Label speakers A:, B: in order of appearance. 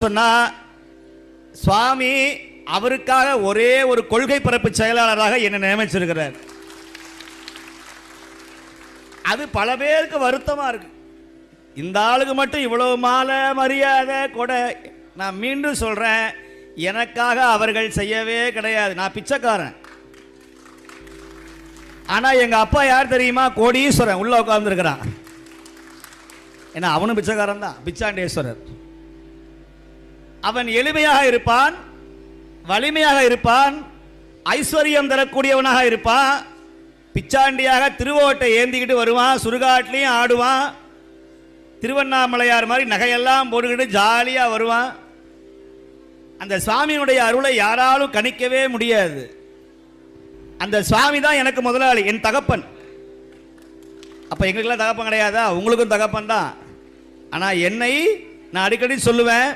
A: சொன்னா சுவாமி அவருக்காக ஒரே ஒரு கொள்கை பரப்பு செயலாளராக என்னை நியமிச்சிருக்கிறார். அது பல பேருக்கு வருத்தமா இருக்கு. இந்த ஆளுக்கு மட்டும் இவ்வளவு மாலை மரியாதை கொடை. நான் மீண்டும் சொல்றேன், எனக்காக அவர்கள் செய்யவே கிடையாது. நான் பிச்சைக்காரன். ஆனா எங்க அப்பா யார் தெரியுமா? கோடீஸ்வரன். உள்ள உட்கார்ந்து இருக்கிறான். ஏன்னா அவனும் பிச்சைக்காரன் தான், பிச்சாண்டேஸ்வரர். அவன் எளிமையாக இருப்பான், வலிமையாக இருப்பான், ஐஸ்வர்யம் தரக்கூடியவனாக இருப்பான். பிச்சாண்டியாக திருவோட்டை ஏந்திக்கிட்டு வருவான், சுடுகாட்டிலையும் ஆடுவான், திருவண்ணாமலையார் மாதிரி நகையெல்லாம் போட்டுக்கிட்டு ஜாலியாக வருவான். அந்த சுவாமியினுடைய அருளை யாராலும் கணிக்கவே முடியாது. அந்த சுவாமி தான் எனக்கு முதலாளி, என் தகப்பன். அப்போ எங்களுக்கெல்லாம் தகப்பன் கிடையாதா? உங்களுக்கும் தகப்பன் தான். ஆனால் என்னை நான் அடிக்கடி சொல்லுவேன்,